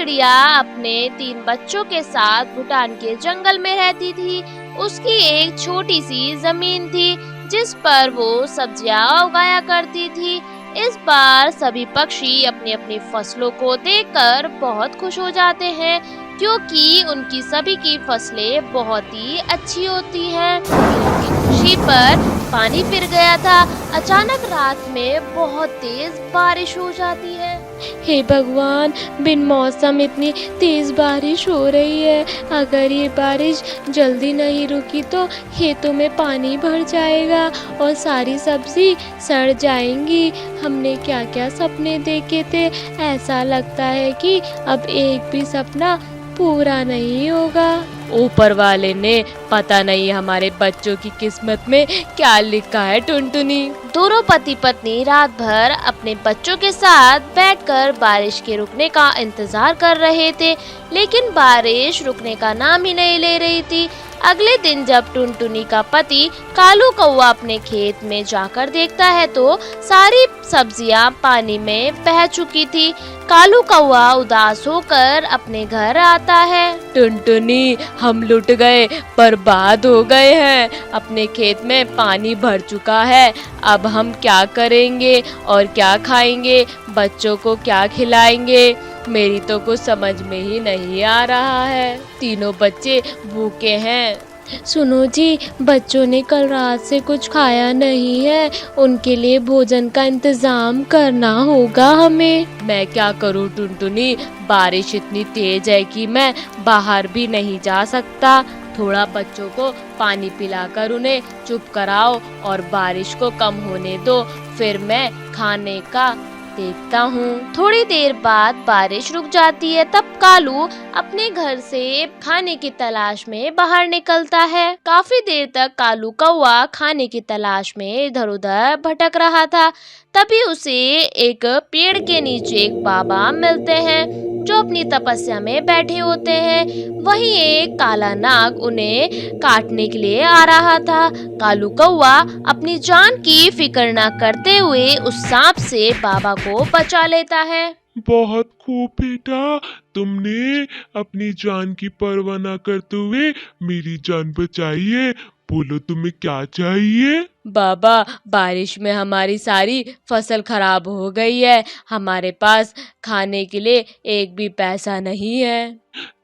चिड़िया अपने 3 बच्चों के साथ भूटान के जंगल में रहती थी। उसकी एक छोटी सी जमीन थी जिस पर वो सब्जियां उगाया करती थी। इस बार सभी पक्षी अपनी अपनी फसलों को देखकर बहुत खुश हो जाते हैं क्योंकि उनकी सभी की फसलें बहुत ही अच्छी होती हैं। उनकी खुशी पर पानी फिर गया था। अचानक रात में बहुत तेज बारिश हो जाती है। हे भगवान, बिन मौसम इतनी तेज बारिश हो रही है। अगर ये बारिश जल्दी नहीं रुकी तो खेतों में पानी भर जाएगा और सारी सब्जी सड़ जाएंगी। हमने क्या क्या सपने देखे थे। ऐसा लगता है कि अब एक भी सपना पूरा नहीं होगा। ऊपर वाले ने पता नहीं हमारे बच्चों की किस्मत में क्या लिखा है। टुनटुनी, दोनों पति पत्नी रात भर अपने बच्चों के साथ बैठकर बारिश के रुकने का इंतजार कर रहे थे, लेकिन बारिश रुकने का नाम ही नहीं ले रही थी। अगले दिन जब टुनटुनी का पति कालू कौवा अपने खेत में जाकर देखता है तो सारी सब्जियां पानी में बह चुकी थी। कालू कौवा उदास होकर अपने घर आता है। टुनटुनी, हम लुट गए, बर्बाद हो गए हैं। अपने खेत में पानी भर चुका है। अब हम क्या करेंगे और क्या खाएंगे? बच्चों को क्या खिलाएंगे? मेरी तो कुछ समझ में ही नहीं आ रहा है। तीनों बच्चे भूखे हैं। सुनो जी, बच्चों ने कल रात से कुछ खाया नहीं है। उनके लिए भोजन का इंतजाम करना होगा हमें। मैं क्या करूं टुनटुनी, बारिश इतनी तेज है कि मैं बाहर भी नहीं जा सकता। थोड़ा बच्चों को पानी पिलाकर उन्हें चुप कराओ और बारिश को कम होने दो, फिर मैं खाने का देखता हूँ। थोड़ी देर बाद बारिश रुक जाती है। तब कालू अपने घर से खाने की तलाश में बाहर निकलता है। काफी देर तक कालू कौवा खाने की तलाश में इधर उधर भटक रहा था। तभी उसे एक पेड़ के नीचे एक बाबा मिलते हैं जो अपनी तपस्या में बैठे होते हैं। वहीं एक काला नाग उन्हें काटने के लिए आ रहा था। कालू कौवा अपनी जान की फिक्र न करते हुए उस सांप से बाबा को बचा लेता है। बहुत खूब बेटा, तुमने अपनी जान की परवाह न करते हुए मेरी जान बचाई है। बोलो तुम्हें क्या चाहिए? बाबा, बारिश में हमारी सारी फसल खराब हो गई है। हमारे पास खाने के लिए एक भी पैसा नहीं है।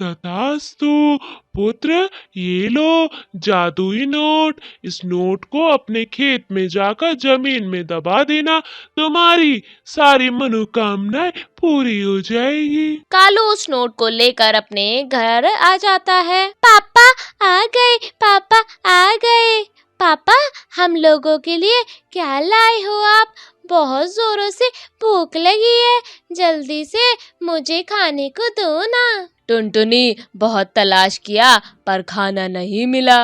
तथास्तु पुत्र, ये लो जादुई नोट। इस नोट को अपने खेत में जाकर जमीन में दबा देना, तुम्हारी सारी मनोकामनाएं पूरी हो जाएगी। कालू उस नोट को लेकर अपने घर आ जाता है। पापा आ गए, पापा आ गए। पापा, हम लोगों के लिए क्या लाए हो आप? बहुत जोरों से भूख लगी है, जल्दी से मुझे खाने को दो ना। टुनटुनी, बहुत तलाश किया पर खाना नहीं मिला।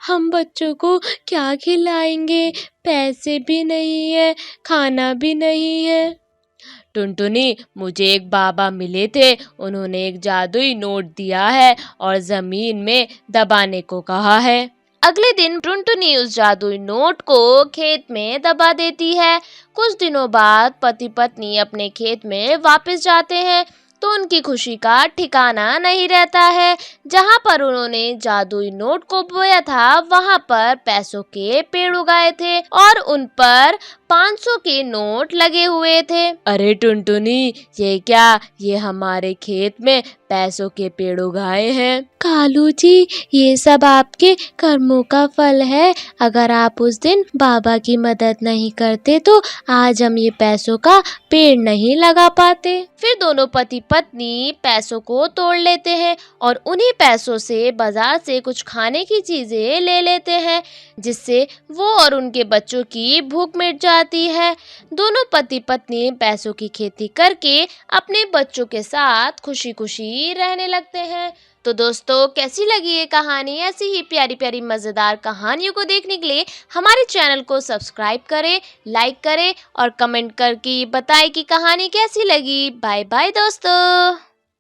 हम बच्चों को क्या खिलाएंगे? पैसे भी नहीं है, खाना भी नहीं है। टुनटुनी, मुझे एक बाबा मिले थे। उन्होंने एक जादुई नोट दिया है और जमीन में दबाने को कहा है। अगले दिन टुनटुनी उस जादुई नोट को खेत में दबा देती है। कुछ दिनों बाद पति पत्नी अपने खेत में वापस जाते हैं तो उनकी खुशी का ठिकाना नहीं रहता है। जहाँ पर उन्होंने जादुई नोट को बोया था वहाँ पर पैसों के पेड़ उगाए थे और उन पर 500 के नोट लगे हुए थे। अरे टुनटुनी, ये क्या? ये हमारे खेत में पैसों के पेड़ उगाए हैं। कालू जी, ये सब आपके कर्मों का फल है। अगर आप उस दिन बाबा की मदद नहीं करते तो आज हम ये पैसों का पेड़ नहीं लगा पाते। फिर दोनों पति पत्नी पैसों को तोड़ लेते हैं और उन्हीं पैसों से बाजार से कुछ खाने की चीजें ले लेते हैं जिससे वो और उनके बच्चों की भूख मिट जाती है। दोनों पति पत्नी पैसों की खेती करके अपने बच्चों के साथ खुशी खुशी रहने लगते हैं। तो दोस्तों, कैसी लगी ये कहानी? ऐसी ही प्यारी प्यारी मज़ेदार कहानियों को देखने के लिए हमारे चैनल को सब्सक्राइब करें, लाइक करें और कमेंट करके बताएं कि कहानी कैसी लगी। बाय बाय दोस्तों।